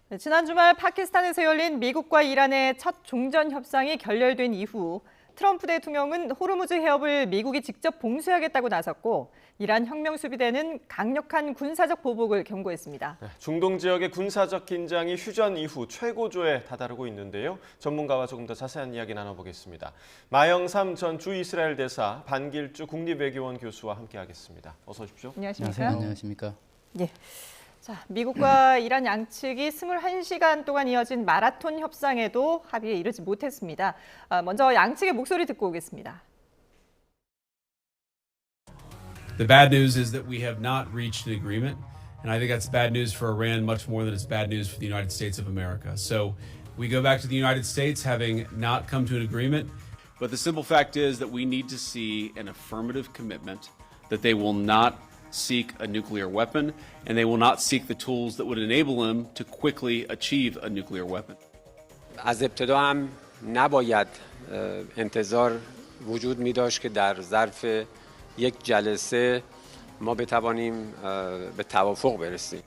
네, 지난 주말 파키스탄에서 열린 미국과 이란의 첫 종전 협상이 결렬된 이후 트럼프 대통령은 호르무즈 해협을 미국이 직접 봉쇄하겠다고 나섰고 이란 혁명수비대는 강력한 군사적 보복을 경고했습니다. 중동 지역의 군사적 긴장이 휴전 이후 최고조에 다다르고 있는데요. 전문가와 조금 더 자세한 이야기 나눠보겠습니다. 마영삼 전 주 이스라엘 대사, 반길주 국립외교원 교수와 함께하겠습니다. 어서 오십시오. 안녕하십니까? 안녕하십니까? 예. 자, 미국과 이란 양측이 21시간 동안 이어진 마라톤 협상에도 합의에 이르지 못했습니다. 먼저 양측의 목소리 듣고 오겠습니다. The bad news is that we have not reached an agreement, and I think that's bad news for Iran much more than it's bad news for the United States of America. So we go back to the United States having not come to an agreement, but the simple fact is that we need to see an affirmative commitment that they will not seek a nuclear weapon, and they will not seek the tools that would enable them to quickly achieve a nuclear weapon. از ابتدا هم نباید انتظار وجود می داشت که در ظرف یک جلسه ما بتوانیم به توافق برسیم.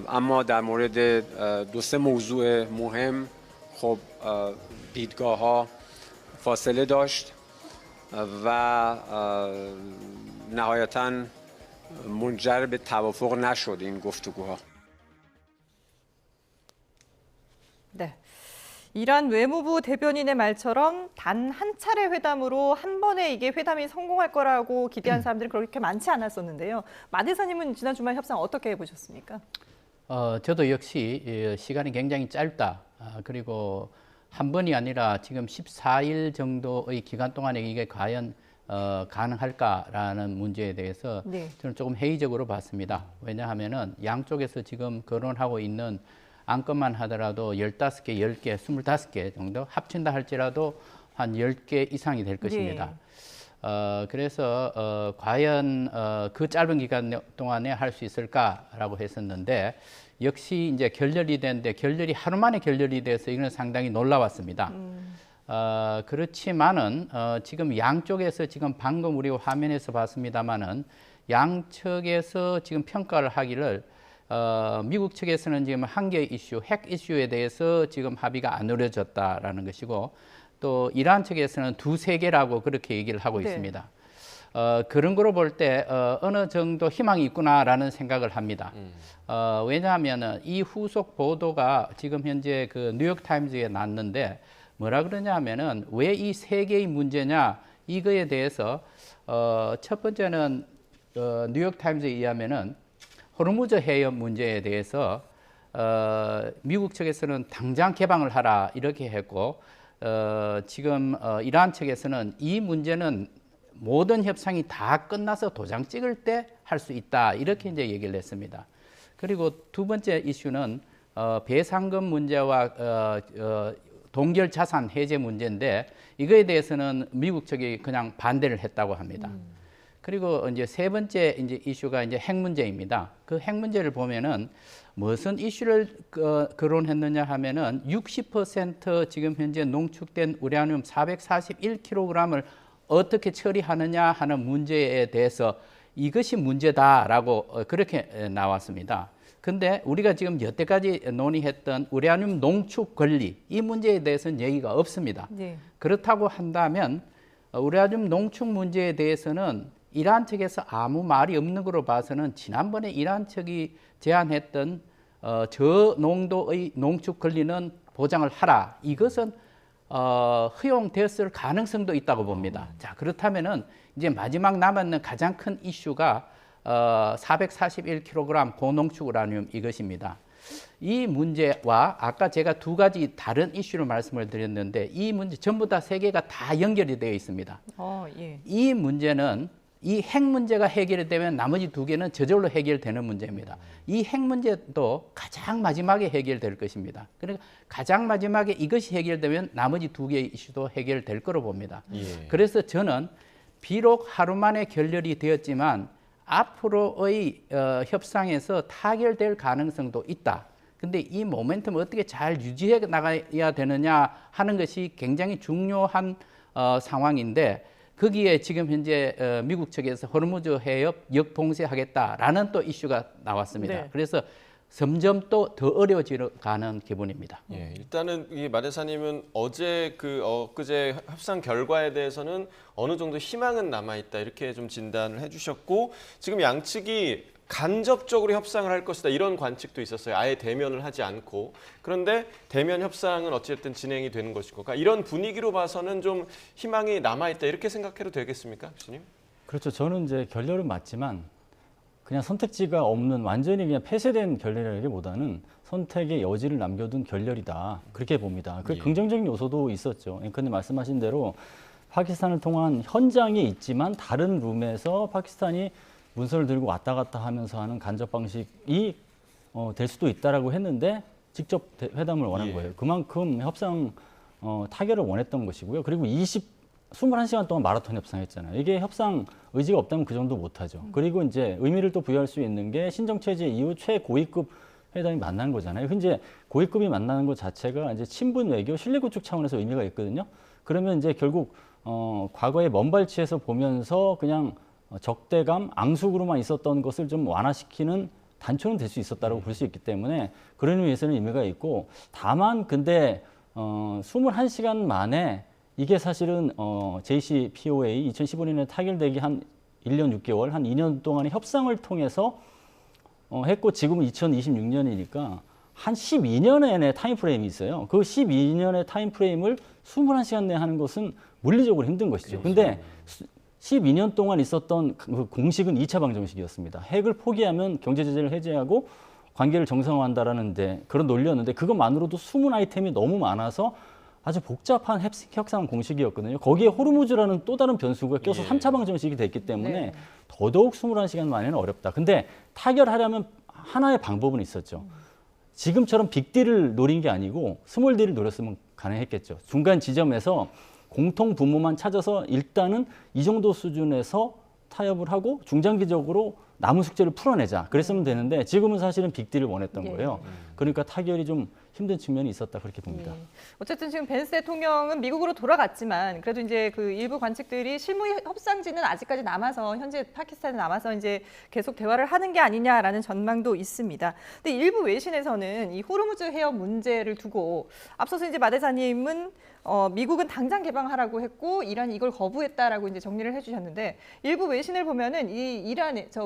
اما در مورد دو سه موضوع مهم خب دیدگاه ها فاصله داشت و نهایتاً منجر به توافق نشد این گفتگوها. 네. 이란 외무부 대변인의 말처럼 단 한 차례 회담으로 한 번에 이게 회담이 성공할 거라고 기대한 사람들이 그렇게 많지 않았었는데요. 마 대사님은 지난 주말 협상 어떻게 보셨습니까? 저도 역시 시간이 굉장히 짧다. 그리고 한 번이 아니라 지금 14일 정도의 기간 동안에 이게 과연 가능할까라는 문제에 대해서 네. 저는 조금 회의적으로 봤습니다. 왜냐하면은 양쪽에서 지금 거론하고 있는 안건만 하더라도 15개, 10개, 25개 정도 합친다 할지라도 한 10개 이상이 될 것입니다. 그래서 과연 그 짧은 기간 동안에 할 수 있을까라고 했었는데 역시 이제 결렬이 됐는데 결렬이 하루 만에 결렬이 돼서 이건 상당히 놀라웠습니다. 그렇지만은 지금 양쪽에서 지금 방금 우리 화면에서 봤습니다만은 양측에서 지금 평가를 하기를 미국 측에서는 지금 한 개의 이슈, 핵 이슈에 대해서 지금 합의가 안 이루어졌다라는 것이고 또 이란 측에서는 두세 개라고 그렇게 얘기를 하고 네. 있습니다. 그런 거로 볼 때 어느 정도 희망이 있구나라는 생각을 합니다. 왜냐하면은 이 후속 보도가 지금 현재 그 뉴욕 타임즈에 났는데 뭐라 그러냐 하면은 왜 이 세 개의 문제냐 이거에 대해서 첫 번째는 뉴욕 타임즈에 의하면은 호르무즈 해협 문제에 대해서 미국 측에서는 당장 개방을 하라 이렇게 했고 지금 이란 측에서는 이 문제는 모든 협상이 다 끝나서 도장 찍을 때 할 수 있다 이렇게 이제 얘기를 했습니다. 그리고 두 번째 이슈는 배상금 문제와 동결 자산 해제 문제인데 이거에 대해서는 미국 측이 그냥 반대를 했다고 합니다. 그리고 이제 세 번째 이제 이슈가 이제 핵 문제입니다. 그 핵 문제를 보면은 무슨 이슈를 거론했느냐 하면은 60% 지금 현재 농축된 우라늄 441kg을 어떻게 처리하느냐 하는 문제에 대해서 이것이 문제다라고 그렇게 나왔습니다. 근데 우리가 지금 여태까지 논의했던 우라늄 농축 권리 이 문제에 대해서는 얘기가 없습니다. 네. 그렇다고 한다면 우라늄 농축 문제에 대해서는 이란 측에서 아무 말이 없는 걸로 봐서는 지난번에 이란 측이 제안했던 저농도의 농축 권리는 보장을 하라. 이것은 허용됐을 가능성도 있다고 봅니다. 자, 그렇다면은 이제 마지막 남았는 가장 큰 이슈가 441kg 고농축 우라늄 이것입니다. 이 문제와 아까 제가 두 가지 다른 이슈를 말씀을 드렸는데 이 문제 전부 다 세 개가 다 연결이 되어 있습니다. 예. 이 문제는 이 핵 문제가 해결이 되면 나머지 두 개는 저절로 해결되는 문제입니다. 이 핵 문제도 가장 마지막에 해결될 것입니다. 그러니까 가장 마지막에 이것이 해결되면 나머지 두 개의 이슈도 해결될 거로 봅니다. 그래서 저는 비록 하루 만에 결렬이 되었지만 앞으로의 협상에서 타결될 가능성도 있다. 근데 이 모멘텀을 어떻게 잘 유지해 나가야 되느냐 하는 것이 굉장히 중요한 상황인데 거기에 지금 현재 미국 측에서 호르무즈 해협 역봉쇄하겠다라는 또 이슈가 나왔습니다. 네. 그래서 점점 또 더 어려워지가는 기분입니다. 예, 일단은 이 마 대사님은 어제 엊그제 협상 결과에 대해서는 어느 정도 희망은 남아 있다 이렇게 좀 진단을 해주셨고 지금 양측이 간접적으로 협상을 할 것이다 이런 관측도 있었어요. 아예 대면을 하지 않고 그런데 대면 협상은 어쨌든 진행이 되는 것이고 그러니까 이런 분위기로 봐서는 좀 희망이 남아 있다 이렇게 생각해도 되겠습니까, 교수님? 그렇죠. 저는 이제 결렬은 맞지만 그냥 선택지가 없는 완전히 그냥 폐쇄된 결렬이라기보다는 선택의 여지를 남겨둔 결렬이다. 그렇게 봅니다. 그 예. 긍정적인 요소도 있었죠. 앵커님 말씀하신 대로 파키스탄을 통한 현장에 있지만 다른 룸에서 파키스탄이 문서를 들고 왔다 갔다 하면서 하는 간접 방식이 될 수도 있다라고 했는데 직접 회담을 원한 예. 거예요. 그만큼 협상 타결을 원했던 것이고요. 그리고 21시간 동안 마라톤 협상했잖아요. 이게 협상 의지가 없다면 그 정도 못하죠. 그리고 이제 의미를 또 부여할 수 있는 게 신정체제 이후 최고위급 회담이 만난 거잖아요. 이제 고위급이 만나는 것 자체가 이제 친분 외교, 신뢰 구축 차원에서 의미가 있거든요. 그러면 이제 결국 과거의 먼발치에서 보면서 그냥 적대감, 앙숙으로만 있었던 것을 좀 완화시키는 단초는 될 수 있었다고 볼 수 있기 때문에 그런 의미에서는 의미가 있고 다만 근데 21시간 만에 이게 사실은 JCPOA 2015년에 타결되기 한 1년 6개월, 한 2년 동안의 협상을 통해서 했고 지금은 2026년이니까 한 12년의 타임프레임이 있어요. 그 12년의 타임프레임을 21시간 내에 하는 것은 물리적으로 힘든 것이죠. 근데 12년 동안 있었던 그 공식은 2차 방정식이었습니다. 핵을 포기하면 경제 제재를 해제하고 관계를 정상화한다라는 그런 논리였는데 그것만으로도 숨은 아이템이 너무 많아서 아주 복잡한 협상 공식이었거든요. 거기에 호르무즈라는 또 다른 변수가 껴서 3차 방정식이 됐기 때문에 네. 더더욱 21시간 만에는 어렵다. 근데 타결하려면 하나의 방법은 있었죠. 지금처럼 빅딜을 노린 게 아니고 스몰딜을 노렸으면 가능했겠죠. 중간 지점에서 공통 분모만 찾아서 일단은 이 정도 수준에서 타협을 하고 중장기적으로 남은 숙제를 풀어내자. 그랬으면 되는데 지금은 사실은 빅딜을 원했던 거예요. 그러니까 타결이 좀 힘든 측면이 있었다 그렇게 봅니다. 어쨌든 지금 벤스 대통령은 미국으로 돌아갔지만 그래도 이제 그 일부 관측들이 실무 협상지는 아직까지 남아서 현재 파키스탄에 남아서 이제 계속 대화를 하는 게 아니냐라는 전망도 있습니다. 근데 일부 외신에서는 이 호르무즈 해협 문제를 두고 앞서서 이제 마 대사님은 미국은 당장 개방하라고 했고 이란이 이걸 거부했다라고 이제 정리를 해주셨는데 일부 외신을 보면은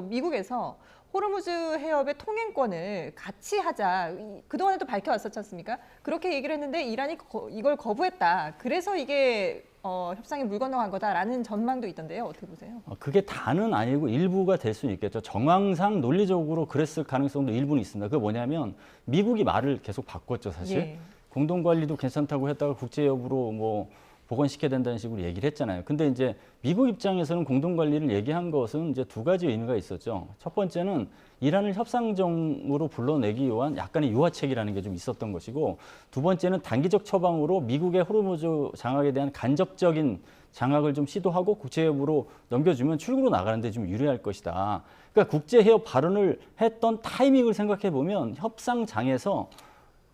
미국에서 호르무즈 해협의 통행권을 같이 하자. 그동안에도 밝혀왔었지 않습니까? 그렇게 얘기를 했는데 이란이 이걸 거부했다. 그래서 이게 협상에 물 건너간 거다라는 전망도 있던데요. 어떻게 보세요? 그게 다는 아니고 일부가 될 수는 있겠죠. 정황상 논리적으로 그랬을 가능성도 일부는 있습니다. 그게 뭐냐면 미국이 말을 계속 바꿨죠, 사실. 예. 공동관리도 괜찮다고 했다가 국제협으로 뭐 복원시켜야 된다는 식으로 얘기를 했잖아요. 근데 이제 미국 입장에서는 공동관리를 얘기한 것은 이제 두 가지 의미가 있었죠. 첫 번째는 이란을 협상정으로 불러내기 위한 약간의 유화책이라는 게 좀 있었던 것이고 두 번째는 단기적 처방으로 미국의 호르무즈 장악에 대한 간접적인 장악을 좀 시도하고 국제협으로 넘겨주면 출구로 나가는데 좀 유리할 것이다. 그러니까 국제협 발언을 했던 타이밍을 생각해 보면 협상장에서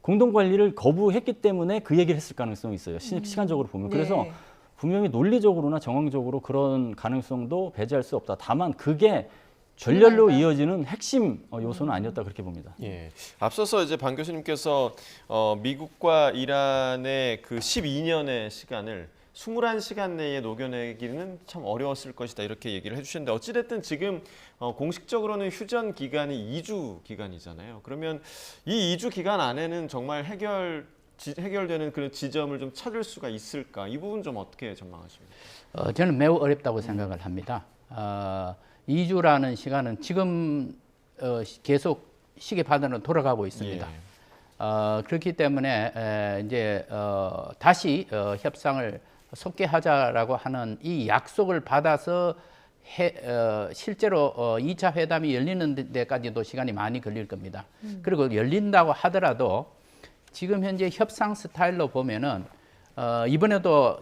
공동관리를 거부했기 때문에 그 얘기를 했을 가능성이 있어요. 시간적으로 보면. 그래서 네. 분명히 논리적으로나 정황적으로 그런 가능성도 배제할 수 없다. 다만 그게 결렬로 이어지는 핵심 요소는 아니었다 그렇게 봅니다. 예. 앞서서 이제 방 교수님께서 미국과 이란의 그 12년의 시간을 21시간 내에 녹여내기는 참 어려웠을 것이다 이렇게 얘기를 해주셨는데 어찌됐든 지금 공식적으로는 휴전 기간이 2주 기간이잖아요. 그러면 이 2주 기간 안에는 정말 해결되는 그런 지점을 좀 찾을 수가 있을까? 이 부분 좀 어떻게 전망하십니까? 저는 매우 어렵다고 생각을 합니다. 2주라는 시간은 지금 계속 시계바늘은 돌아가고 있습니다. 예. 그렇기 때문에 이제 다시 협상을 속개하자라고 하는 이 약속을 받아서 실제로 2차 회담이 열리는 데까지도 시간이 많이 걸릴 겁니다. 그리고 열린다고 하더라도 지금 현재 협상 스타일로 보면은 이번에도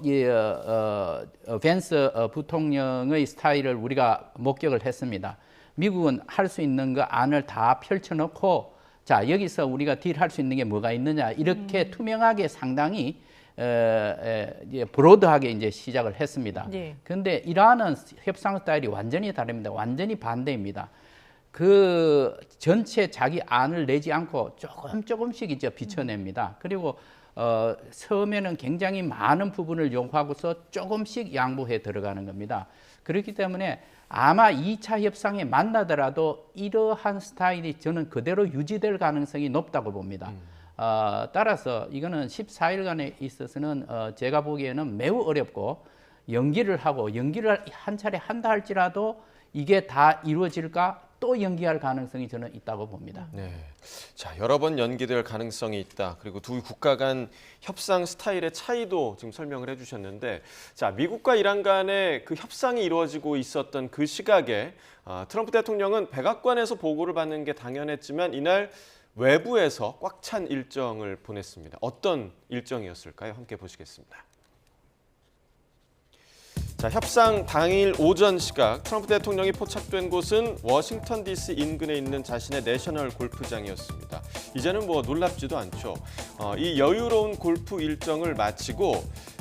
벤스 부통령의 스타일을 우리가 목격을 했습니다. 미국은 할 수 있는 거 안을 다 펼쳐놓고 자 여기서 우리가 딜할 수 있는 게 뭐가 있느냐 이렇게 투명하게 상당히 브로드하게 이제 시작을 했습니다. 네. 그런데 이란은 협상 스타일이 완전히 다릅니다. 완전히 반대입니다. 그 전체 자기 안을 내지 않고 조금씩 이제 비춰냅니다. 그리고 처음에는 굉장히 많은 부분을 요구하고서 조금씩 양보해 들어가는 겁니다. 그렇기 때문에 아마 2차 협상에 만나더라도 이러한 스타일이 저는 그대로 유지될 가능성이 높다고 봅니다. 따라서 이거는 14일간에 있어서는 제가 보기에는 매우 어렵고 연기를 한 차례 한다 할지라도 이게 다 이루어질까 또 연기할 가능성이 저는 있다고 봅니다. 네. 자, 여러 번 연기될 가능성이 있다. 그리고 두 국가 간 협상 스타일의 차이도 지금 설명을 해주셨는데, 자, 미국과 이란 간의 그 협상이 이루어지고 있었던 그 시각에 트럼프 대통령은 백악관에서 보고를 받는 게 당연했지만 이날 외부에서 꽉 찬 일정을 보냈습니다. 어떤 일정이었을까요? 함께 보시겠습니다. 자, 협상 당일 오전 시각 트럼프 대통령이 포착된 곳은 워싱턴 DC 인근에 있는 자신의 내셔널 골프장이었습니다. 이제는 뭐 놀랍지도 않죠. 이 여유로운 골프 일정을 마치고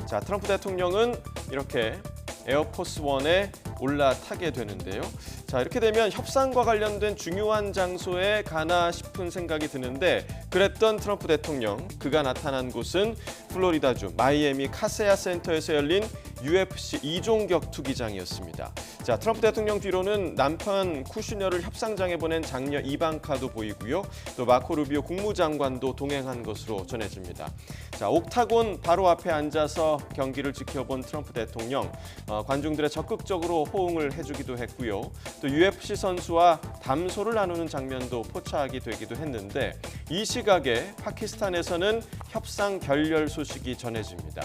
자, 트럼프 대통령은 이렇게 에어포스 원에 올라타게 되는데요. 자, 이렇게 되면 협상과 관련된 중요한 장소에 가나 싶은 생각이 드는데 그랬던 트럼프 대통령, 그가 나타난 곳은 플로리다주 마이애미 카세야 센터에서 열린 UFC 2종 격투기장이었습니다. 자, 트럼프 대통령 뒤로는 남편 쿠슈너를 협상장에 보낸 장녀 이방카도 보이고요. 또 마코 루비오 국무장관도 동행한 것으로 전해집니다. 자, 옥타곤 바로 앞에 앉아서 경기를 지켜본 트럼프 대통령, 관중들의 적극적으로 호응을 해주기도 했고요. 또 UFC 선수와 담소를 나누는 장면도 포착이 되기도 했는데 이 시각에 파키스탄에서는 협상 결렬 소식이 전해집니다.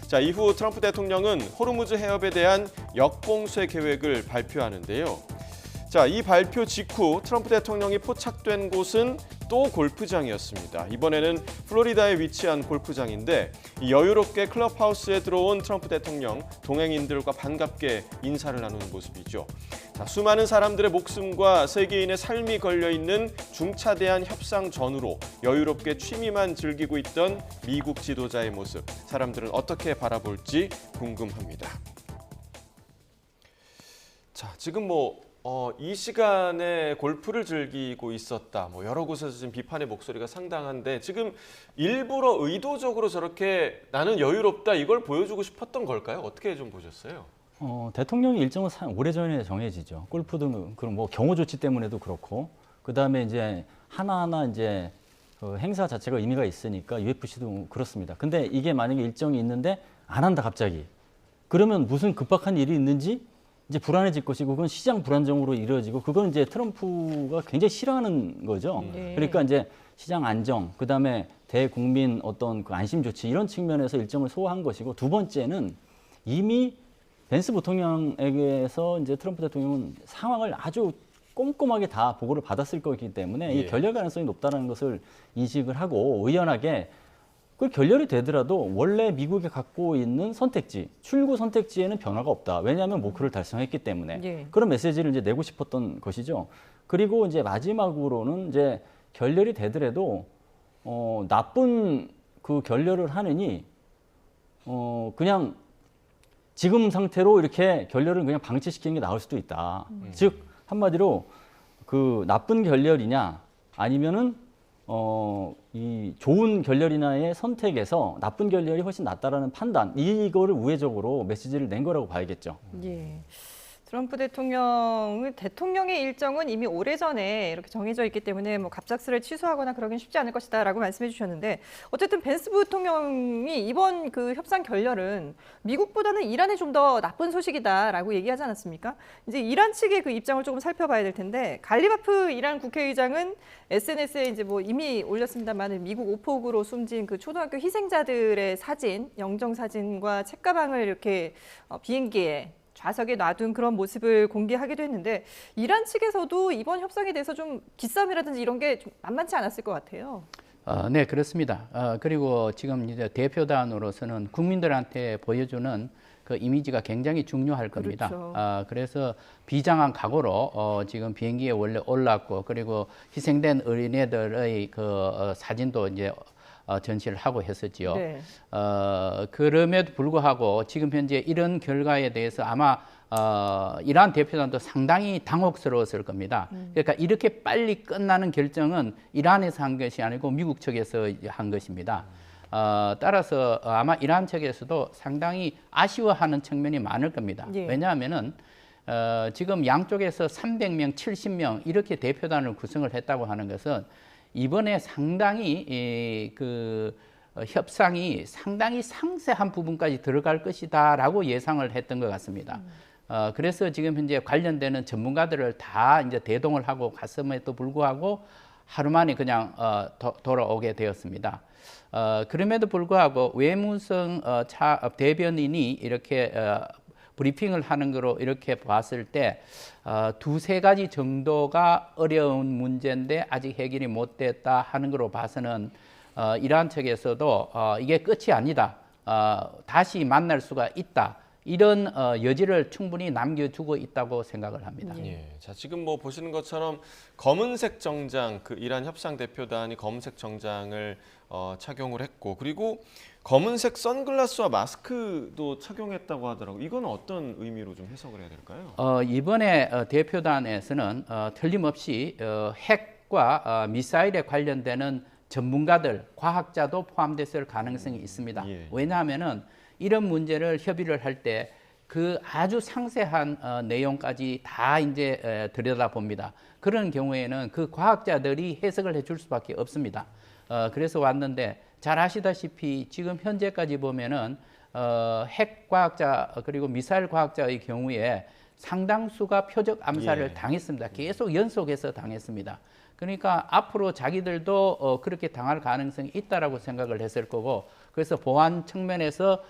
자, 이후 트럼프 대통령은 호르무즈 해협에 대한 역봉쇄 계획을 발표하는데요. 자, 이 발표 직후 트럼프 대통령이 포착된 곳은 또 골프장이었습니다. 이번에는 플로리다에 위치한 골프장인데 여유롭게 클럽하우스에 들어온 트럼프 대통령, 동행인들과 반갑게 인사를 나누는 모습이죠. 자, 수많은 사람들의 목숨과 세계인의 삶이 걸려있는 중차대한 협상 전후로 여유롭게 취미만 즐기고 있던 미국 지도자의 모습, 사람들은 어떻게 바라볼지 궁금합니다. 자, 지금 이 시간에 골프를 즐기고 있었다. 여러 곳에서 지금 비판의 목소리가 상당한데 지금 일부러 의도적으로 저렇게 나는 여유롭다 이걸 보여주고 싶었던 걸까요? 어떻게 좀 보셨어요? 대통령의 일정은 오래전에 정해지죠. 골프도 그런 경호 조치 때문에도 그렇고, 그 다음에 이제 하나하나 이제 그 행사 자체가 의미가 있으니까 UFC도 그렇습니다. 근데 이게 만약에 일정이 있는데 안 한다 갑자기. 그러면 무슨 급박한 일이 있는지 이제 불안해질 것이고 그건 시장 불안정으로 이루어지고 그건 이제 트럼프가 굉장히 싫어하는 거죠. 네. 그러니까 이제 시장 안정, 그다음에 대국민 어떤 그 안심 조치 이런 측면에서 일정을 소화한 것이고 두 번째는 이미 벤스 부통령에게서 이제 트럼프 대통령은 상황을 아주 꼼꼼하게 다 보고를 받았을 거기 때문에 이 결렬 가능성이 높다는 것을 인식을 하고 의연하게 그 결렬이 되더라도 원래 미국이 갖고 있는 선택지, 출구 선택지에는 변화가 없다. 왜냐하면 목표를 달성했기 때문에 그런 메시지를 이제 내고 싶었던 것이죠. 그리고 이제 마지막으로는 이제 결렬이 되더라도 나쁜 그 결렬을 하느니 그냥 지금 상태로 이렇게 결렬을 그냥 방치시키는 게 나을 수도 있다. 즉 한마디로 그 나쁜 결렬이냐 아니면은 이 좋은 결렬이나의 선택에서 나쁜 결렬이 훨씬 낫다라는 판단, 이거를 우회적으로 메시지를 낸 거라고 봐야겠죠. 예. 트럼프 대통령의 일정은 이미 오래전에 이렇게 정해져 있기 때문에 갑작스레 취소하거나 그러긴 쉽지 않을 것이다라고 말씀해 주셨는데 어쨌든 벤스 부통령이 이번 그 협상 결렬은 미국보다는 이란에 좀 더 나쁜 소식이다라고 얘기하지 않았습니까? 이제 이란 측의 그 입장을 조금 살펴봐야 될 텐데 갈리바프 이란 국회의장은 SNS에 이제 이미 올렸습니다만 미국 오폭으로 숨진 그 초등학교 희생자들의 사진, 영정 사진과 책가방을 이렇게 비행기에 좌석에 놔둔 그런 모습을 공개하기도 했는데 이란 측에서도 이번 협상에 대해서 좀 기싸움이라든지 이런 게 좀 만만치 않았을 것 같아요. 네, 그렇습니다. 그리고 지금 이제 대표단으로서는 국민들한테 보여주는 그 이미지가 굉장히 중요할 겁니다. 그렇죠. 그래서 비장한 각오로 지금 비행기에 원래 올랐고 그리고 희생된 어린애들의 그 사진도 이제 전시를 하고 했었지요. 네. 그럼에도 불구하고 지금 현재 이런 결과에 대해서 아마 이란 대표단도 상당히 당혹스러웠을 겁니다. 그러니까 이렇게 빨리 끝나는 결정은 이란에서 한 것이 아니고 미국 측에서 이제 한 것입니다. 따라서 아마 이란 측에서도 상당히 아쉬워하는 측면이 많을 겁니다. 예. 왜냐하면은 지금 양쪽에서 300명, 70명 이렇게 대표단을 구성을 했다고 하는 것은 이번에 상당히 협상이 상당히 상세한 부분까지 들어갈 것이다라고 예상을 했던 것 같습니다. 그래서 지금 현재 관련되는 전문가들을 다 이제 대동을 하고 갔음에도 불구하고 하루 만에 그냥 돌아오게 되었습니다. 그럼에도 불구하고 외무성 대변인이 이렇게 브리핑을 하는 거로 이렇게 봤을 때 두세 가지 정도가 어려운 문제인데 아직 해결이 못 됐다 하는 거로 봐서는 이란 측에서도 이게 끝이 아니다. 다시 만날 수가 있다. 이런 여지를 충분히 남겨두고 있다고 생각을 합니다. 예. 자, 지금 뭐 보시는 것처럼 검은색 정장, 그 이란 협상 대표단이 검은색 정장을 착용을 했고, 그리고 검은색 선글라스와 마스크도 착용했다고 하더라고요. 이건 어떤 의미로 좀 해석을 해야 될까요? 이번에 대표단에서는 틀림없이 핵과 미사일에 관련되는 전문가들, 과학자도 포함됐을 가능성이 있습니다. 예. 왜냐하면은 이런 문제를 협의를 할 때 그 아주 상세한 내용까지 다 이제 들여다봅니다. 그런 경우에는 그 과학자들이 해석을 해줄 수밖에 없습니다. 그래서 왔는데 잘 아시다시피 지금 현재까지 보면은 핵 과학자 그리고 미사일 과학자의 경우에 상당수가 표적 암살을 예. 당했습니다. 계속 연속해서 당했습니다. 그러니까 앞으로 자기들도 그렇게 당할 가능성이 있다라고 생각을 했을 거고, 그래서 보안 측면에서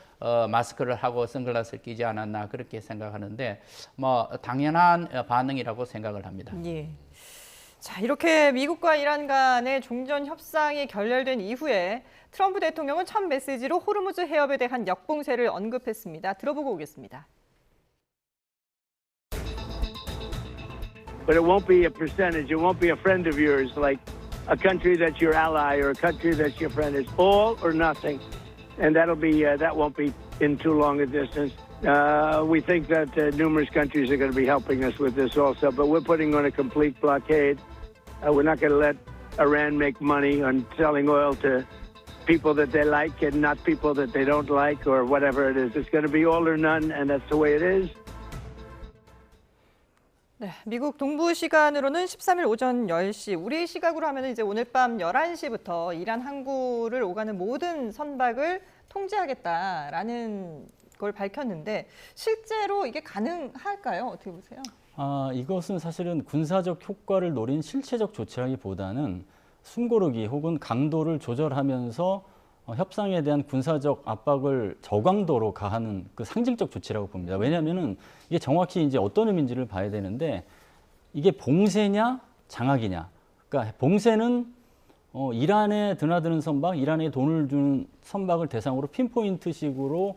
마스크를 하고 선글라스를 끼지 않았나 그렇게 생각하는데 뭐 당연한 반응이라고 생각을 합니다. 예. 자, 이렇게 미국과 이란 간의 종전 협상이 결렬된 이후에 트럼프 대통령은 첫 메시지로 호르무즈 해협에 대한 역봉쇄를 언급했습니다. 들어보고 오겠습니다. But it won't be a percentage. It won't be a friend of yours, like a country that's your ally or a country that's your friend. It's all or nothing, and that won't be in too long a distance. We think that numerous countries are going to be helping us with this also, but we're putting on a complete blockade. We're not going to let Iran make money on selling oil to people that they like and not people that they don't like or whatever it is. It's going to be all or none, and that's the way it is. 네, 미국 동부 시간으로는 13일 오전 10시, 우리 시각으로 하면 이제 오늘 밤 11시부터 이란 항구를 오가는 모든 선박을 통제하겠다라는 걸 밝혔는데 실제로 이게 가능할까요? 어떻게 보세요? 이것은 사실은 군사적 효과를 노린 실체적 조치라기보다는 숨고르기 혹은 강도를 조절하면서 협상에 대한 군사적 압박을 저강도로 가하는 그 상징적 조치라고 봅니다. 왜냐하면은 이게 정확히 이제 어떤 의미인지를 봐야 되는데 이게 봉쇄냐 장악이냐. 그러니까 봉쇄는 이란에 드나드는 선박, 이란에 돈을 주는 선박을 대상으로 핀포인트식으로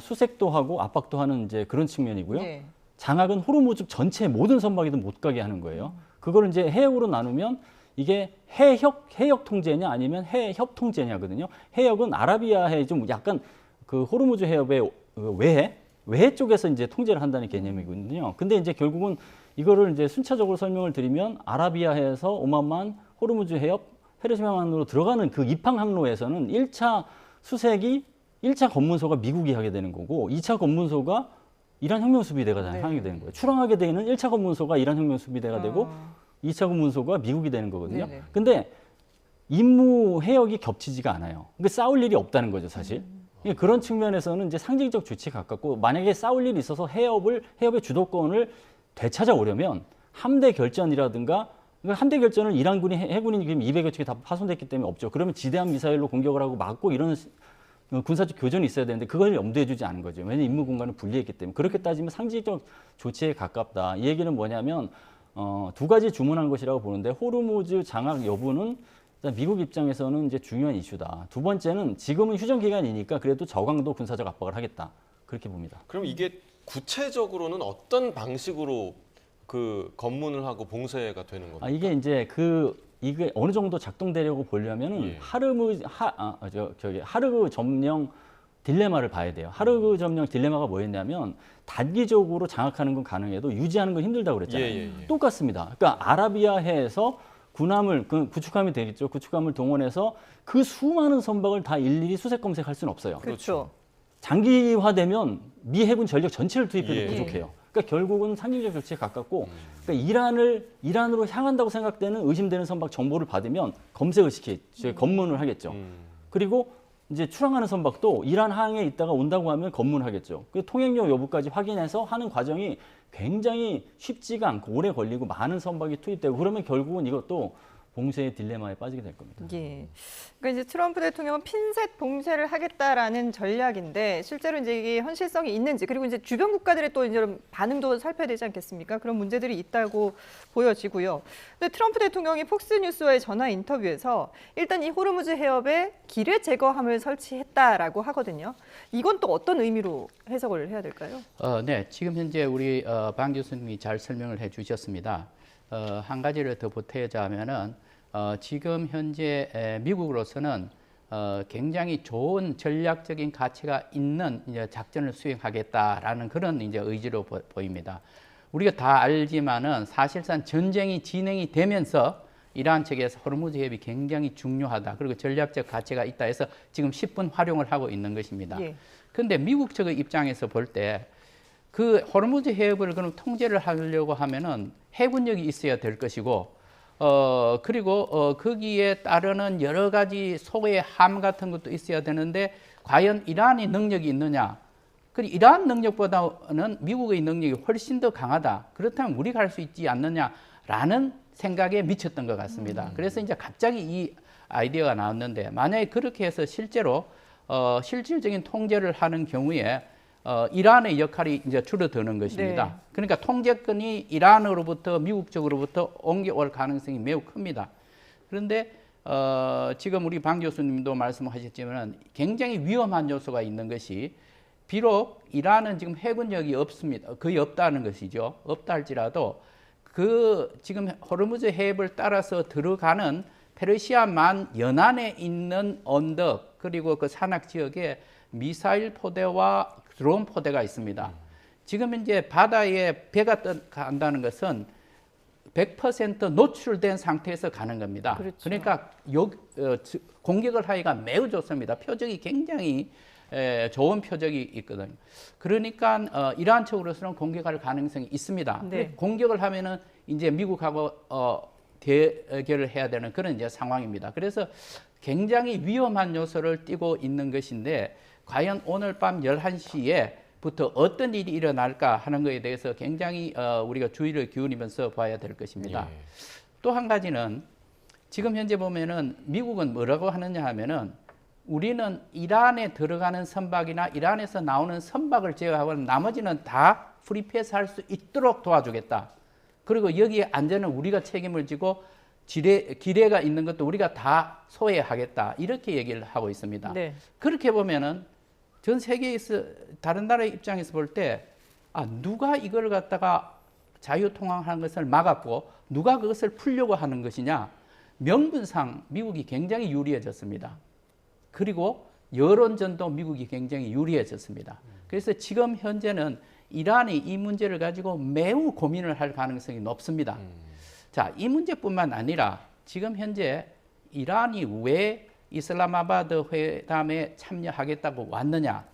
수색도 하고 압박도 하는 이제 그런 측면이고요. 네. 장악은 호르무즈 전체 모든 선박이든 못 가게 하는 거예요. 그걸 이제 해역으로 나누면 이게 해역 통제냐 아니면 해협 통제냐거든요. 해역은 아라비아해 좀 약간 그 호르무즈 해협의 외해 쪽에서 이제 통제를 한다는 개념이거든요. 근데 이제 결국은 이거를 이제 순차적으로 설명을 드리면 아라비아해에서 오만만 호르무즈 해협 페르시아만으로 들어가는 그 입항 항로에서는 1차 수색이 1차 검문소가 미국이 하게 되는 거고 2차 검문소가 이란 혁명수비대가 하게 되는 거예요. 출항하게 되는 1차 검문소가 이란 혁명수비대가 되고 2차 검문소가 미국이 되는 거거든요. 네네. 근데 임무 해역이 겹치지가 않아요. 그러니까 싸울 일이 없다는 거죠, 사실. 그런 측면에서는 이제 상징적 조치에 가깝고 만약에 싸울 일이 있어서 해협의 주도권을 되찾아오려면 함대 결전이라든가 함대 결전을 이란군이 해군이 지금 200여 척이 다 파손됐기 때문에 없죠. 그러면 지대함 미사일로 공격을 하고 막고 이런 군사적 교전이 있어야 되는데 그걸 염두에 두지 않은 거죠. 왜냐하면 임무 공간을 분리했기 때문에. 그렇게 따지면 상징적 조치에 가깝다. 이 얘기는 뭐냐면 두 가지 주문한 것이라고 보는데 호르무즈 장악 여부는 일단 미국 입장에서는 이제 중요한 이슈다. 두 번째는 지금은 휴전 기간이니까 그래도 저강도 군사적 압박을 하겠다. 그렇게 봅니다. 그럼 이게 구체적으로는 어떤 방식으로 그 검문을 하고 봉쇄가 되는 겁니까? 이게 이제 이게 어느 정도 작동되려고 보려면은 예. 하르그 점령 딜레마를 봐야 돼요. 하루그 점령 딜레마가 뭐였냐면 단기적으로 장악하는 건 가능해도 유지하는 건 힘들다고 그랬잖아요. 예. 똑같습니다. 그러니까 아라비아해에서 군함을 구축함이 되겠죠. 구축함을 동원해서 그 수많은 선박을 다 일일이 수색 검색할 수는 없어요. 그렇죠. 장기화되면 미 해군 전력 전체를 투입해도 예. 부족해요. 그러니까 결국은 상징적 조치에 가깝고 그러니까 이란으로 향한다고 생각되는 의심되는 선박 정보를 받으면 검색을 시키죠. 검문을 하겠죠. 그리고 이제 출항하는 선박도 이란 항에 있다가 온다고 하면 검문하겠죠. 그 통행료 여부까지 확인해서 하는 과정이 굉장히 쉽지가 않고 오래 걸리고 많은 선박이 투입되고 그러면 결국은 이것도 봉쇄의 딜레마에 빠지게 될 겁니다. 예. 그러니까 이제 트럼프 대통령은 핀셋 봉쇄를 하겠다라는 전략인데 실제로 이제 이게 현실성이 있는지 그리고 이제 주변 국가들의 또 이제 반응도 살펴야 되지 않겠습니까? 그런 문제들이 있다고 보여지고요. 근데 트럼프 대통령이 폭스뉴스와의 전화 인터뷰에서 일단 이 호르무즈 해협에 기뢰 제거함을 설치했다라고 하거든요. 이건 또 어떤 의미로 해석을 해야 될까요? 네, 지금 현재 우리 방 교수님이 잘 설명을 해주셨습니다. 한 가지를 더 보태자면은 지금 현재 미국으로서는 굉장히 좋은 전략적인 가치가 있는 이제 작전을 수행하겠다라는 그런 이제 의지로 보입니다. 우리가 다 알지만은 사실상 전쟁이 진행이 되면서 이란 측에서 호르무즈 해협이 굉장히 중요하다. 그리고 전략적 가치가 있다 해서 지금 10분 활용을 하고 있는 것입니다. 그런데 미국 측의 입장에서 볼 때 그 호르무즈 해협을 그럼 통제를 하려고 하면은 해군력이 있어야 될 것이고, 그리고 거기에 따르는 여러 가지 소의 함 같은 것도 있어야 되는데 과연 이란이 능력이 있느냐? 그 이란 능력보다는 미국의 능력이 훨씬 더 강하다. 그렇다면 우리가 할 수 있지 않느냐라는 생각에 미쳤던 것 같습니다. 그래서 이제 갑자기 이 아이디어가 나왔는데 만약에 그렇게 해서 실제로 실질적인 통제를 하는 경우에 이란의 역할이 이제 줄어드는 것입니다. 네. 그러니까 통제권이 이란으로부터 미국 쪽으로부터 옮겨올 가능성이 매우 큽니다. 그런데 지금 우리 방 교수님도 말씀하셨지만 굉장히 위험한 요소가 있는 것이 비록 이란은 지금 해군력이 없습니다. 거의 없다는 것이죠. 없다 할지라도 그 지금 호르무즈 해협을 따라서 들어가는 페르시아만 연안에 있는 언덕 그리고 그 산악 지역에 미사일 포대와 드론 포대가 있습니다. 지금 이제 바다에 배가 간다는 것은 100% 노출된 상태에서 가는 겁니다. 그렇죠. 그러니까 공격을 하기가 매우 좋습니다. 표적이 굉장히 좋은 표적이 있거든요. 그러니까 이란 측으로서는 공격할 가능성이 있습니다. 네. 공격을 하면은 이제 미국하고 대결을 해야 되는 그런 이제 상황입니다. 그래서 굉장히 위험한 요소를 띠고 있는 것인데 과연 오늘 밤 11시에부터 어떤 일이 일어날까 하는 것에 대해서 굉장히 우리가 주의를 기울이면서 봐야 될 것입니다. 또 한 가지는 지금 현재 보면은 미국은 뭐라고 하느냐 하면은 우리는 이란에 들어가는 선박이나 이란에서 나오는 선박을 제외하고 나머지는 다 프리패스할 수 있도록 도와주겠다. 그리고 여기에 안전은 우리가 책임을 지고 기뢰가 있는 것도 우리가 다 소외하겠다. 이렇게 얘기를 하고 있습니다. 네. 그렇게 보면은 전 세계에서 다른 나라의 입장에서 볼 때 누가 이걸 갖다가 자유통항하는 것을 막았고 누가 그것을 풀려고 하는 것이냐. 명분상 미국이 굉장히 유리해졌습니다. 그리고 여론전도 미국이 굉장히 유리해졌습니다. 그래서 지금 현재는 이란이 이 문제를 가지고 매우 고민을 할 가능성이 높습니다. 자, 이 문제뿐만 아니라 지금 현재 이란이 왜 이슬라마바드 회담에 참여하겠다고 왔느냐.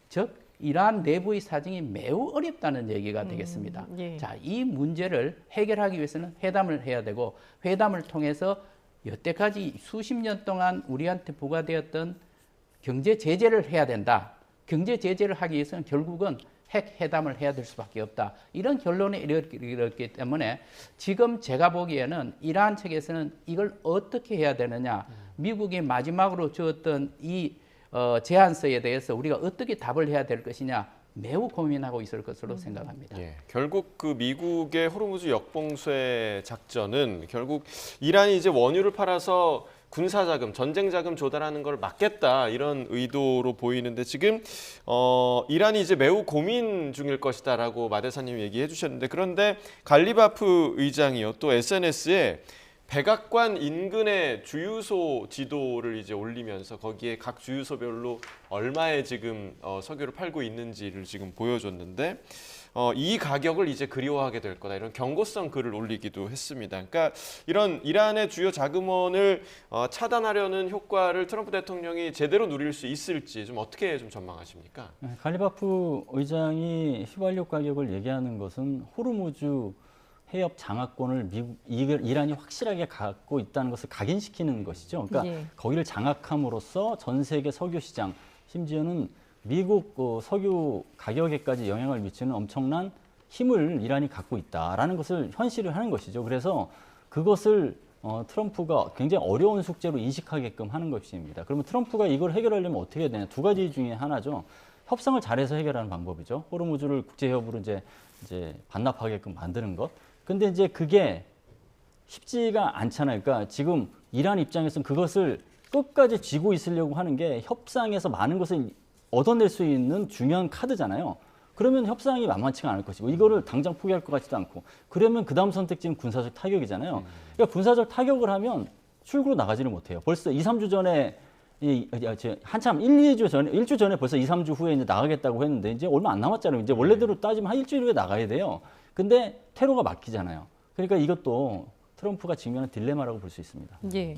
즉, 이란 내부의 사정이 매우 어렵다는 얘기가 되겠습니다. 예. 자, 이 문제를 해결하기 위해서는 회담을 해야 되고 회담을 통해서 여태까지 수십 년 동안 우리한테 부과되었던 경제 제재를 해야 된다. 경제 제재를 하기 위해서는 결국은 핵 회담을 해야 될 수밖에 없다. 이런 결론에 이르렀기 때문에 지금 제가 보기에는 이란 측에서는 이걸 어떻게 해야 되느냐. 미국이 마지막으로 주었던 이 제안서에 대해서 우리가 어떻게 답을 해야 될 것이냐. 매우 고민하고 있을 것으로 생각합니다. 결국 그 미국의 호르무즈 역봉쇄 작전은 결국 이란이 이제 원유를 팔아서 군사자금, 전쟁자금 조달하는 걸 막겠다 이런 의도로 보이는데 지금 이란이 이제 매우 고민 중일 것이다라고 마 대사님 얘기해 주셨는데 그런데 갈리바프 의장이요 또 SNS에 백악관 인근의 주유소 지도를 이제 올리면서 거기에 각 주유소별로 얼마에 지금 석유를 팔고 있는지를 지금 보여줬는데 이 가격을 이제 그리워하게 될 거다 이런 경고성 글을 올리기도 했습니다. 그러니까 이런 이란의 주요 자금원을 차단하려는 효과를 트럼프 대통령이 제대로 누릴 수 있을지 좀 어떻게 좀 전망하십니까? 갈리바프 의장이 휘발유 가격을 얘기하는 것은 호르무즈 해협 장악권을 이란이 확실하게 갖고 있다는 것을 각인시키는 것이죠. 그러니까 예. 거기를 장악함으로써 전 세계 석유 시장, 심지어는 미국 석유 가격에까지 영향을 미치는 엄청난 힘을 이란이 갖고 있다라는 것을 현실을 하는 것이죠. 그래서 그것을 트럼프가 굉장히 어려운 숙제로 인식하게끔 하는 것입니다. 그러면 트럼프가 이걸 해결하려면 어떻게 해야 되냐? 두 가지 중에 하나죠. 협상을 잘해서 해결하는 방법이죠. 호르무즈를 국제협으로 이제 반납하게끔 만드는 것. 근데 이제 그게 쉽지가 않잖아요. 그러니까 지금 이란 입장에서는 그것을 끝까지 쥐고 있으려고 하는 게 협상에서 많은 것을 얻어낼 수 있는 중요한 카드잖아요. 그러면 협상이 만만치가 않을 것이고 이거를 당장 포기할 것 같지도 않고 그러면 그 다음 선택지는 군사적 타격이잖아요. 그러니까 군사적 타격을 하면 출구로 나가지를 못해요. 벌써 2, 3주 전에 한참 1주 전에 벌써 2, 3주 후에 이제 나가겠다고 했는데 이제 얼마 안 남았잖아요. 이제 원래대로 따지면 한 일주일 후에 나가야 돼요. 근데 테러가 막히잖아요. 그러니까 이것도 트럼프가 직면한 딜레마라고 볼 수 있습니다. 예.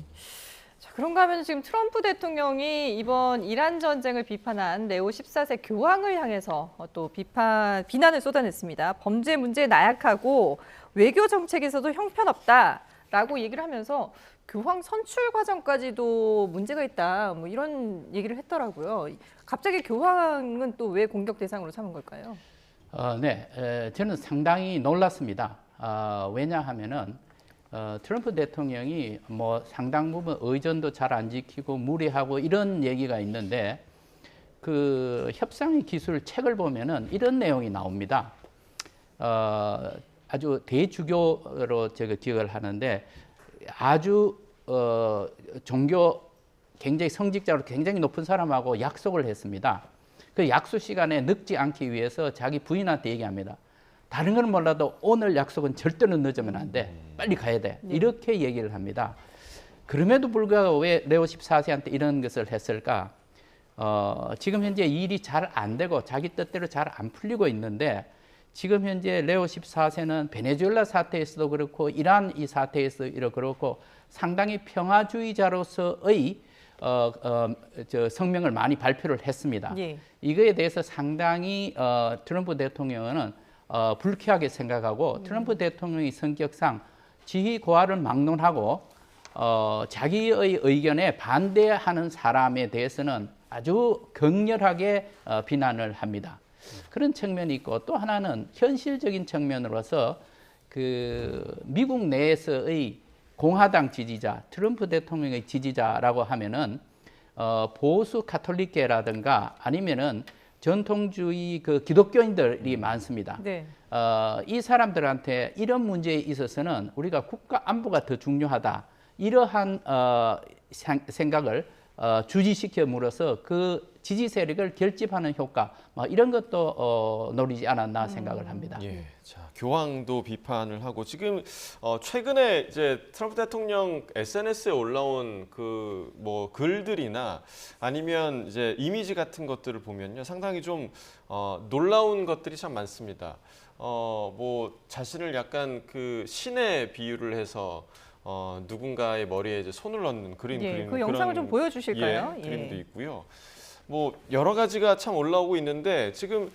자, 그런가 하면 지금 트럼프 대통령이 이번 이란 전쟁을 비판한 레오 14세 교황을 향해서 또 비난을 쏟아냈습니다. 범죄 문제에 나약하고 외교 정책에서도 형편없다라고 얘기를 하면서 교황 선출 과정까지도 문제가 있다, 뭐 이런 얘기를 했더라고요. 갑자기 교황은 또 왜 공격 대상으로 삼은 걸까요? 네, 저는 상당히 놀랐습니다. 왜냐하면은 트럼프 대통령이 뭐 상당 부분 의전도 잘 안 지키고 무리하고 이런 얘기가 있는데 그 협상의 기술 책을 보면은 이런 내용이 나옵니다. 아주 대주교로 제가 기억을 하는데 아주 종교 굉장히 성직자로 굉장히 높은 사람하고 약속을 했습니다. 그 약속 시간에 늦지 않기 위해서 자기 부인한테 얘기합니다. 다른 건 몰라도 오늘 약속은 절대로 늦으면 안 돼. 빨리 가야 돼. 이렇게 얘기를 합니다. 그럼에도 불구하고 왜 레오 14세한테 이런 것을 했을까? 지금 현재 일이 잘 안 되고 자기 뜻대로 잘 안 풀리고 있는데 지금 현재 레오 14세는 베네수엘라 사태에서도 그렇고 이란 이 사태에서도 그렇고 상당히 평화주의자로서의 성명을 많이 발표를 했습니다. 예. 이거에 대해서 상당히 트럼프 대통령은 불쾌하게 생각하고 트럼프 대통령의 성격상 지휘 고하를 막론하고 자기의 의견에 반대하는 사람에 대해서는 아주 격렬하게 비난을 합니다. 그런 측면이 있고 또 하나는 현실적인 측면으로서 그 미국 내에서의 공화당 지지자, 트럼프 대통령의 지지자라고 하면은 보수 카톨릭계라든가 아니면은 전통주의 그 기독교인들이 많습니다. 네. 이 사람들한테 이런 문제에 있어서는 우리가 국가 안보가 더 중요하다. 이러한 생각을 주지시켜물어서 그 지지 세력을 결집하는 효과, 뭐 이런 것도 노리지 않았나 생각을 합니다. 예, 자 교황도 비판을 하고 지금 최근에 이제 트럼프 대통령 SNS에 올라온 그 뭐 글들이나 아니면 이제 이미지 같은 것들을 보면요, 상당히 좀 놀라운 것들이 참 많습니다. 뭐 자신을 약간 그 신에 비유를 해서 누군가의 머리에 이제 손을 넣는 그림, 그 영상을 좀 보여주실까요? 예, 그림도 있고요. 뭐 여러 가지가 참 올라오고 있는데 지금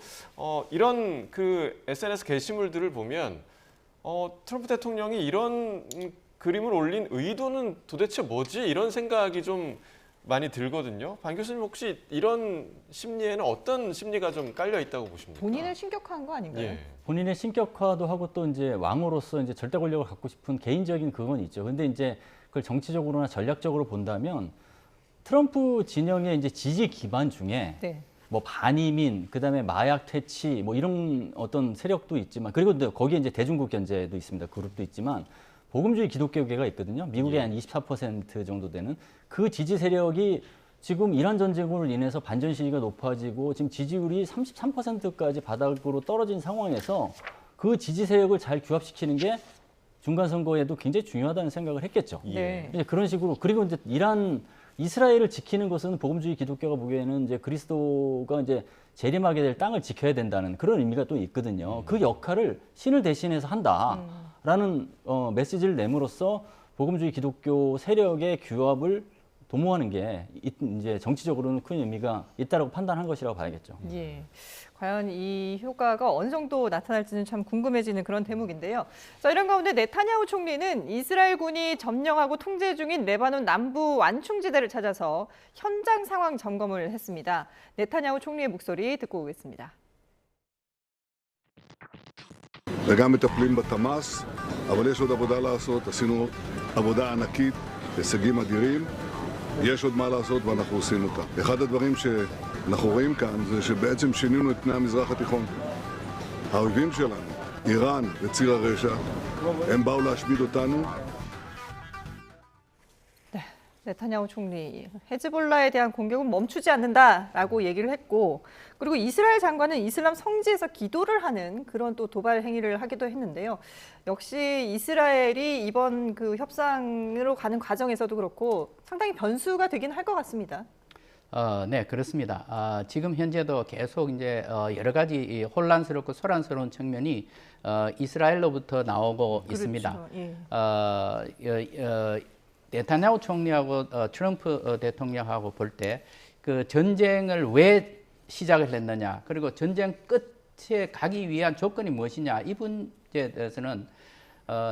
이런 그 SNS 게시물들을 보면 트럼프 대통령이 이런 그림을 올린 의도는 도대체 뭐지? 이런 생각이 좀 많이 들거든요. 반 교수님 혹시 이런 심리에는 어떤 심리가 좀 깔려 있다고 보십니까? 본인을 신격화한 거 아닌가요? 예. 본인의 신격화도 하고 또 이제 왕으로서 이제 절대 권력을 갖고 싶은 개인적인 그건 있죠. 근데 이제 그걸 정치적으로나 전략적으로 본다면 트럼프 진영의 이제 지지 기반 중에 네. 뭐 반이민, 그다음에 마약 퇴치 뭐 이런 어떤 세력도 있지만 그리고 또 거기에 이제 대중국 견제도 있습니다. 그룹도 있지만 복음주의 기독교계가 있거든요. 미국의 한 24% 정도 되는 그 지지 세력이 지금 이란 전쟁으로 인해서 반전 시위가 높아지고 지금 지지율이 33%까지 바닥으로 떨어진 상황에서 그 지지 세력을 잘 규합시키는 게 중간 선거에도 굉장히 중요하다는 생각을 했겠죠. 네. 이제 그런 식으로 그리고 이제 이스라엘을 지키는 것은 복음주의 기독교가 보기에는 이제 그리스도가 이제 재림하게 될 땅을 지켜야 된다는 그런 의미가 또 있거든요. 그 역할을 신을 대신해서 한다라는 메시지를 내므로써 복음주의 기독교 세력의 규합을 도모하는 게 이제 정치적으로는 큰 의미가 있다고 판단한 것이라고 봐야겠죠. 예. 과연 이 효과가 어느 정도 나타날지는 참 궁금해지는 그런 대목인데요. 자, 이런 가운데 네타냐후 총리는 이스라엘군이 점령하고 통제 중인 레바논 남부 완충지대를 찾아서 현장 상황 점검을 했습니다. 네타냐후 총리의 목소리 듣고 오겠습니다. וגם מטפלים בתמ"ס, אבל יש עוד עבודה לעשות, עשינו עבודה ענקית, הישגים אדירים, יש עוד מה לעשות ואנחנו עושים אותה. אחד הדברים שאנחנו רואים כאן זה שבעצם שינינו את פני המזרח התיכון. האויבים שלנו, איראן וציר הרשע, הם באו להשמיד אותנו. 네타냐후 총리, 헤즈볼라에 대한 공격은 멈추지 않는다라고 얘기를 했고, 그리고 이스라엘 장관은 이슬람 성지에서 기도를 하는 그런 또 도발 행위를 하기도 했는데요. 역시 이스라엘이 이번 그 협상으로 가는 과정에서도 그렇고 상당히 변수가 되긴 할 것 같습니다. 네, 그렇습니다. 지금 현재도 계속 이제 여러 가지 이 혼란스럽고 소란스러운 측면이 이스라엘로부터 나오고 그렇죠. 있습니다. 예. 네타냐후 총리하고 트럼프 대통령하고 볼 때 그 전쟁을 왜 시작을 했느냐, 그리고 전쟁 끝에 가기 위한 조건이 무엇이냐, 이 문제에 대해서는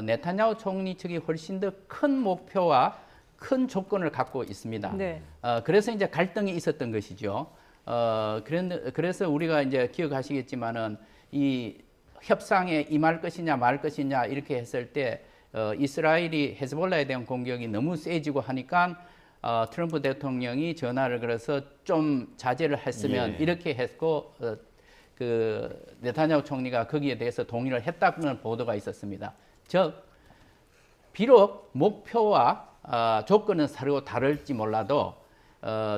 네타냐후 총리 측이 훨씬 더 큰 목표와 큰 조건을 갖고 있습니다. 네. 그래서 이제 갈등이 있었던 것이죠. 그래서 우리가 이제 기억하시겠지만은 이 협상에 임할 것이냐 말 것이냐 이렇게 했을 때 이스라엘이 헤즈볼라에 대한 공격이 너무 세지고 하니까 트럼프 대통령이 전화를 걸어서 좀 자제를 했으면 이렇게 했고 그 네타냐후 총리가 거기에 대해서 동의를 했다는 보도가 있었습니다. 즉 비록 목표와 조건은 서로 다를지 몰라도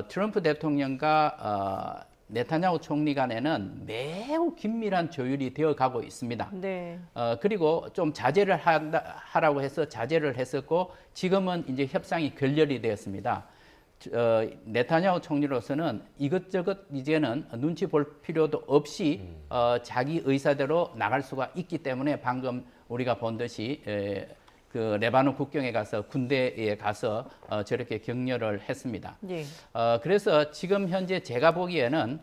트럼프 대통령과 네타냐후 총리 간에는 매우 긴밀한 조율이 되어 가고 있습니다. 네. 그리고 좀 자제를 하라고 해서 자제를 했었고 지금은 이제 협상이 결렬이 되었습니다. 네타냐후 총리로서는 이것저것 이제는 눈치 볼 필요도 없이 자기 의사대로 나갈 수가 있기 때문에 방금 우리가 본 듯이 그 레바논 국경에 가서 군대에 가서 저렇게 격려를 했습니다. 예. 그래서 지금 현재 제가 보기에는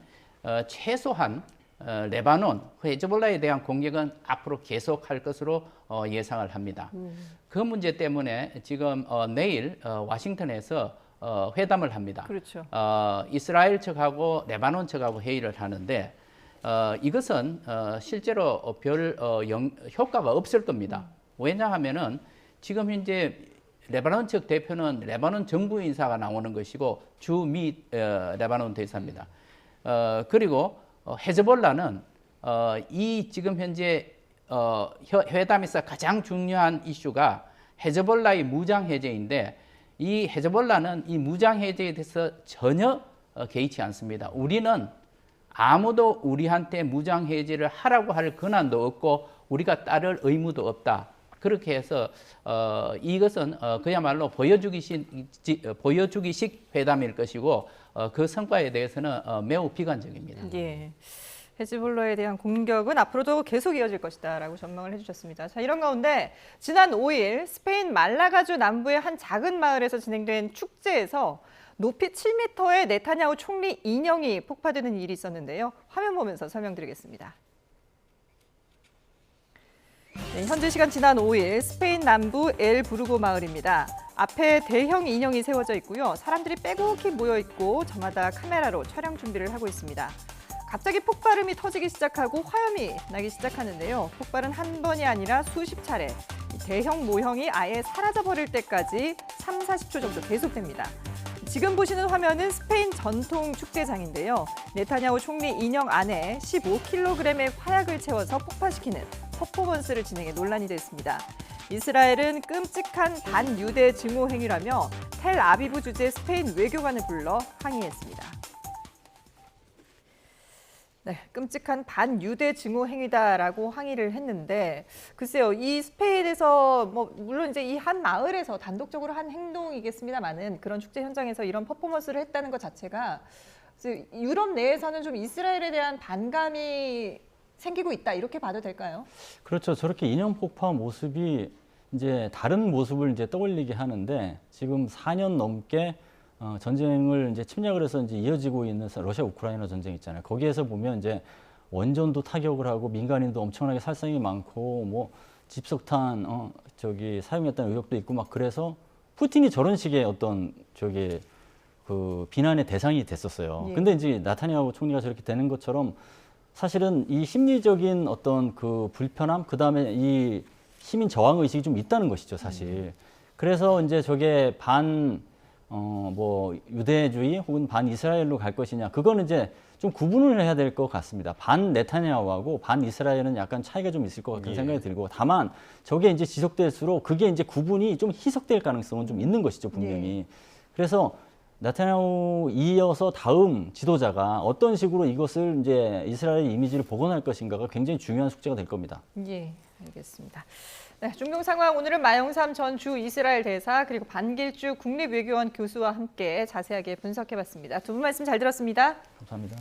최소한 레바논, 헤즈볼라에 대한 공격은 앞으로 계속할 것으로 예상을 합니다. 그 문제 때문에 지금 내일 워싱턴에서 회담을 합니다. 그렇죠. 이스라엘 측하고 레바논 측하고 회의를 하는데 이것은 실제로 별 효과가 없을 겁니다. 왜냐하면은 지금 현재 레바논 측 대표는 레바논 정부 인사가 나오는 것이고 주 미 레바논 대사입니다. 그리고 헤즈볼라는 이 지금 현재 회담에서 가장 중요한 이슈가 헤즈볼라의 무장 해제인데 이 헤즈볼라는 이 무장 해제에 대해서 전혀 개의치 않습니다. 우리는 아무도 우리한테 무장 해제를 하라고 할 권한도 없고 우리가 따를 의무도 없다. 그렇게 해서 이것은 그야말로 보여주기식 회담일 것이고 그 성과에 대해서는 매우 비관적입니다. 예. 헤즈볼라에 대한 공격은 앞으로도 계속 이어질 것이다라고 전망을 해주셨습니다. 자, 이런 가운데 지난 5일 스페인 말라가주 남부의 한 작은 마을에서 진행된 축제에서 높이 7m의 네타냐후 총리 인형이 폭파되는 일이 있었는데요. 화면 보면서 설명드리겠습니다. 네, 현지 시간 지난 5일 스페인 남부 엘 부르고 마을입니다. 앞에 대형 인형이 세워져 있고요. 사람들이 빼곡히 모여 있고 저마다 카메라로 촬영 준비를 하고 있습니다. 갑자기 폭발음이 터지기 시작하고 화염이 나기 시작하는데요. 폭발은 한 번이 아니라 수십 차례, 대형 모형이 아예 사라져버릴 때까지 3, 40초 정도 계속됩니다. 지금 보시는 화면은 스페인 전통 축제장인데요. 네타냐후 총리 인형 안에 15kg의 화약을 채워서 폭파시키는 퍼포먼스를 진행해 논란이 됐습니다. 이스라엘은 끔찍한 반유대 증오 행위라며 텔아비브 주재 스페인 외교관을 불러 항의했습니다. 네, 끔찍한 반유대 증오 행위다라고 항의를 했는데 글쎄요, 이 스페인에서 뭐 물론 이제 이 한 마을에서 단독적으로 한 행동이겠습니다만은 그런 축제 현장에서 이런 퍼포먼스를 했다는 것 자체가 유럽 내에서는 좀 이스라엘에 대한 반감이 생기고 있다 이렇게 봐도 될까요? 그렇죠. 저렇게 인형 폭파 모습이 이제 다른 모습을 이제 떠올리게 하는데 지금 4년 넘게 전쟁을 이제 침략을 해서 이제 이어지고 있는 러시아 우크라이나 전쟁 있잖아요. 거기에서 보면 이제 원전도 타격을 하고 민간인도 엄청나게 살상이 많고 뭐 집석탄 사용했다는 의혹도 있고 막 그래서 푸틴이 저런 식의 어떤 그 비난의 대상이 됐었어요. 예. 근데 이제 나타냐후 총리가 저렇게 되는 것처럼 사실은 이 심리적인 어떤 그 불편함, 그 다음에 이 시민 저항 의식이 좀 있다는 것이죠, 사실. 그래서 이제 저게 유대주의 혹은 반 이스라엘로 갈 것이냐, 그거는 이제 좀 구분을 해야 될 것 같습니다. 반 네타냐후하고 반 이스라엘은 약간 차이가 좀 있을 것 같은 생각이 들고, 다만 저게 이제 지속될수록 그게 이제 구분이 좀 희석될 가능성은 좀 있는 것이죠, 분명히. 그래서 네타냐후 이어서 다음 지도자가 어떤 식으로 이것을 이제 이스라엘 이미지를 복원할 것인가가 굉장히 중요한 숙제가 될 겁니다. 예, 알겠습니다. 네, 중동 상황 오늘은 마영삼 전 주 이스라엘 대사 그리고 반길주 국립외교원 교수와 함께 자세하게 분석해봤습니다. 두 분 말씀 잘 들었습니다. 감사합니다.